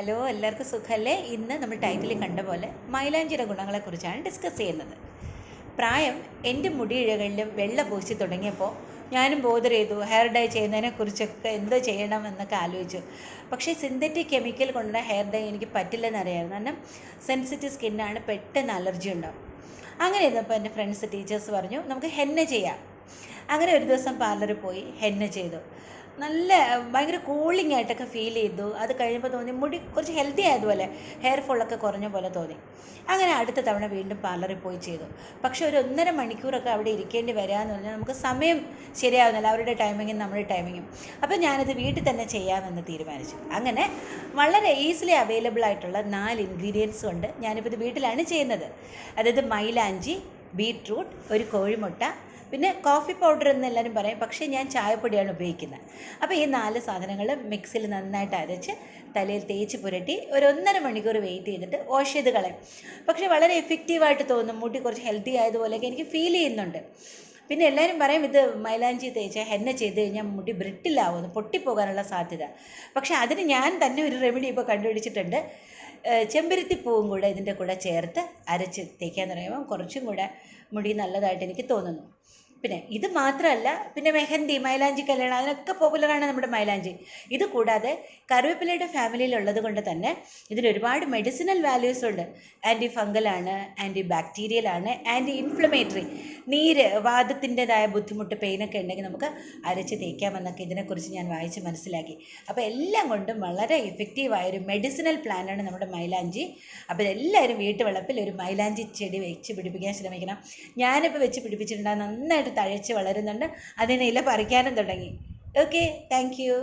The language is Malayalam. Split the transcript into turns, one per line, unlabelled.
ഹലോ, എല്ലാവർക്കും സുഖമല്ലേ? ഇന്ന് നമ്മൾ ടൈറ്റിൽ കണ്ട പോലെ മൈലാഞ്ചിയുടെ ഗുണങ്ങളെക്കുറിച്ചാണ് ഡിസ്കസ് ചെയ്യുന്നത്. പ്രായം എൻ്റെ മുടിയിഴകളിലും വെള്ള പൂശി തുടങ്ങിയപ്പോൾ ഞാനും ബോധർ ചെയ്തു. ഹെയർ ഡൈ ചെയ്യുന്നതിനെക്കുറിച്ചൊക്കെ എന്ത് ചെയ്യണം എന്നൊക്കെ ആലോചിച്ചു. പക്ഷേ സിന്തറ്റിക് കെമിക്കൽ കൊണ്ടുള്ള ഹെയർ ഡൈ എനിക്ക് പറ്റില്ലെന്നറിയായിരുന്നു. കാരണം സെൻസിറ്റീവ് സ്കിന്നാണ്, പെട്ടെന്ന് അലർജി ഉണ്ടാവും. അങ്ങനെ ഇരുന്നപ്പോൾ എൻ്റെ ഫ്രണ്ട്സ് ടീച്ചേഴ്സ് പറഞ്ഞു നമുക്ക് ഹെന്ന ചെയ്യാം. അങ്ങനെ ഒരു ദിവസം പാർലറിൽ പോയി ഹെന്ന ചെയ്തു. നല്ല ഭയങ്കര കൂളിംഗ് ആയിട്ടൊക്കെ ഫീൽ ചെയ്തു. അത് കഴിയുമ്പോൾ തോന്നി മുടി കുറച്ച് ഹെൽത്തി ആയതുപോലെ, ഹെയർ ഫോളൊക്കെ കുറഞ്ഞ പോലെ തോന്നി. അങ്ങനെ അടുത്ത തവണ വീണ്ടും പാർലറിൽ പോയി ചെയ്തു. പക്ഷേ ഒരു 1.5 മണിക്കൂറൊക്കെ അവിടെ ഇരിക്കേണ്ടി വരികയെന്ന് പറഞ്ഞാൽ നമുക്ക് സമയം ശരിയാവുന്നില്ല, അവരുടെ ടൈമിങ്ങും നമ്മുടെ ടൈമിങ്ങും. അപ്പോൾ ഞാനത് വീട്ടിൽ തന്നെ ചെയ്യാമെന്ന് തീരുമാനിച്ചു. അങ്ങനെ വളരെ ഈസിലി അവൈലബിൾ ആയിട്ടുള്ള 4 ഇൻഗ്രീഡിയൻസ് കൊണ്ട് ഞാനിപ്പോൾ ഇത് വീട്ടിലാണ് ചെയ്യുന്നത്. അതായത് മൈലാഞ്ചി, ബീട്രൂട്ട്, ഒരു കോഴിമുട്ട, പിന്നെ കോഫി പൗഡർ എന്ന് എല്ലാവരും പറയും, പക്ഷേ ഞാൻ ചായപ്പൊടിയാണ് ഉപയോഗിക്കുന്നത്. അപ്പോൾ ഈ 4 സാധനങ്ങൾ മിക്സിയിൽ നന്നായിട്ട് അരച്ച് തലയിൽ തേച്ച് പുരട്ടി ഒരു 1.5 മണിക്കൂർ വെയിറ്റ് ചെയ്തിട്ട് വാഷ് ചെയ്ത് കളയും. പക്ഷേ വളരെ എഫക്റ്റീവായിട്ട് തോന്നും. മുടി കുറച്ച് ഹെൽത്തി ആയതുപോലെയൊക്കെ എനിക്ക് ഫീൽ ചെയ്യുന്നുണ്ട്. പിന്നെ എല്ലാവരും പറയും ഇത് മൈലാഞ്ചി തേച്ച് ഹെന്ന ചെയ്ത് കഴിഞ്ഞാൽ മുടി ബ്രിട്ടിലാവുമെന്ന്, പൊട്ടിപ്പോകാനുള്ള സാധ്യത. പക്ഷേ അതിന് ഞാൻ തന്നെ ഒരു റെമഡി ഇപ്പോൾ കണ്ടുപിടിച്ചിട്ടുണ്ട്. ചെമ്പരത്തിപ്പൂവും കൂടെ ഇതിൻ്റെ കൂടെ ചേർത്ത് അരച്ച് തേക്കാൻ പറയുമ്പോൾ കുറച്ചും കൂടെ മുടി നല്ലതായിട്ട് എനിക്ക് തോന്നുന്നു. പിന്നെ ഇത് മാത്രമല്ല, പിന്നെ മെഹന്തി, മൈലാഞ്ചി കല്യാണം, അതിനൊക്കെ പോപ്പുലറാണ് നമ്മുടെ മൈലാഞ്ചി. ഇത് കൂടാതെ കറിവേപ്പിലയുടെ ഫാമിലിയിലുള്ളത് കൊണ്ട് തന്നെ ഇതിന് ഒരുപാട് മെഡിസിനൽ വാല്യൂസ് ഉണ്ട്. ആൻറ്റി ഫംഗലാണ്, ആൻറ്റി ബാക്ടീരിയലാണ്, ആൻറ്റി ഇൻഫ്ലമേറ്ററി. നീര്, വാദത്തിൻ്റെതായ ബുദ്ധിമുട്ട്, പെയിനൊക്കെ ഉണ്ടെങ്കിൽ നമുക്ക് അരച്ച് തേക്കാമെന്നൊക്കെ ഇതിനെക്കുറിച്ച് ഞാൻ വായിച്ച് മനസ്സിലാക്കി. അപ്പോൾ എല്ലാം കൊണ്ടും വളരെ എഫക്റ്റീവായൊരു മെഡിസിനൽ പ്ലാന്റാണ് നമ്മുടെ മൈലാഞ്ചി. അപ്പോൾ എല്ലാവരും വീട്ടുവളപ്പിൽ ഒരു മൈലാഞ്ചി ചെടി വെച്ച് പിടിപ്പിക്കാൻ ശ്രമിക്കണം. ഞാനിപ്പോൾ വെച്ച് പിടിപ്പിച്ചിട്ടുണ്ടാകും, നന്നായിട്ട് തഴച്ച് വളരുന്നുണ്ട്. അതിന് ഇല പറിക്കാനും തുടങ്ങി. Okay, thank you.